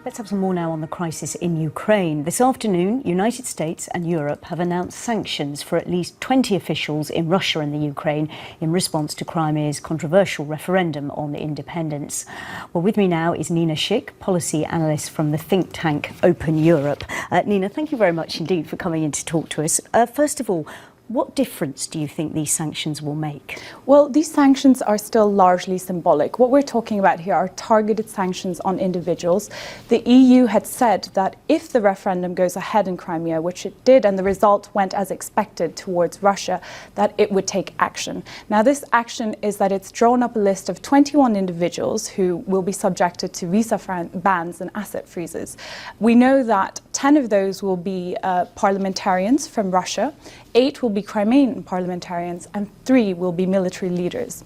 Let's have some more now on the crisis in Ukraine. This afternoon, United States and Europe have announced sanctions for at least 20 officials in Russia and the Ukraine in response to Crimea's controversial referendum on independence. Well, with me now is Nina Schick, policy analyst from the think tank Open Europe. Nina, thank you very much indeed for coming in to talk to us. First of all, what difference do you think these sanctions will make? Well, these sanctions are still largely symbolic. What we're talking about here are targeted sanctions on individuals. The EU had said that if the referendum goes ahead in Crimea, which it did, and the result went as expected towards Russia, that it would take action. Now, this action is that it's drawn up a list of 21 individuals who will be subjected to visa bans and asset freezes. We know that 10 of those will be parliamentarians from Russia, 8 will be Crimean parliamentarians, and 3 will be military leaders.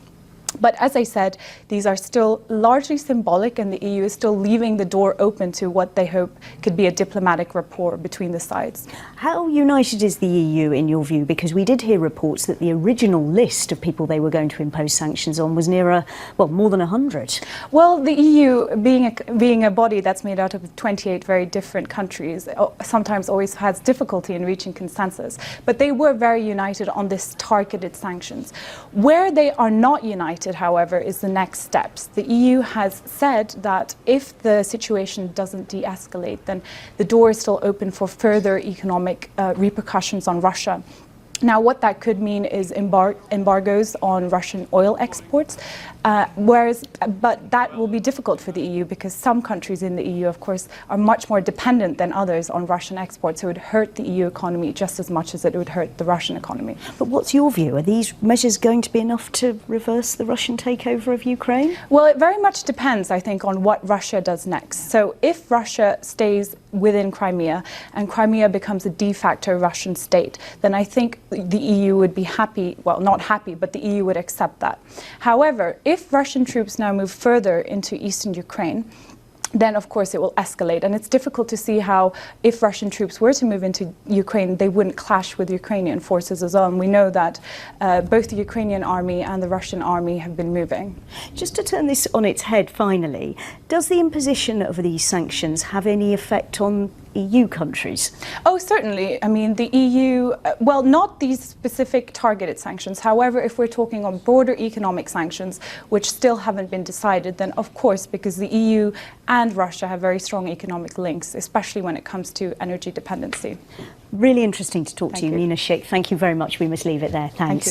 But as I said, these are still largely symbolic, and the EU is still leaving the door open to what they hope could be a diplomatic rapport between the sides. How united is the EU in your view? Because we did hear reports that the original list of people they were going to impose sanctions on was nearer, well, more than 100. Well, the EU, being a body that's made out of 28 very different countries, sometimes always has difficulty in reaching consensus. But they were very united on this targeted sanctions. Where they are not united, however, is the next steps. The EU has said that if the situation doesn't de-escalate, then the door is still open for further economic repercussions on Russia. Now, what that could mean is embargoes on Russian oil exports, but that will be difficult for the EU because some countries in the EU, of course, are much more dependent than others on Russian exports. So it would hurt the EU economy just as much as it would hurt the Russian economy. But what's your view? Are these measures going to be enough to reverse the Russian takeover of Ukraine? Well, it very much depends, I think, on what Russia does next. So if Russia stays within Crimea and Crimea becomes a de facto Russian state, then I think the EU would be happy, well, not happy, but the EU would accept that. However, if Russian troops now move further into eastern Ukraine, then of course it will escalate. And it's difficult to see how, if Russian troops were to move into Ukraine, they wouldn't clash with Ukrainian forces as well. And we know that both the Ukrainian army and the Russian army have been moving. Just to turn this on its head finally, does the imposition of these sanctions have any effect on EU countries? Oh, certainly. I mean, the EU, well, not these specific targeted sanctions. However, if we're talking on broader economic sanctions, which still haven't been decided, then of course, because the EU and Russia have very strong economic links, especially when it comes to energy dependency. Really interesting to talk to you, Thank you. Nina Schick. Thank you very much. We must leave it there. Thanks.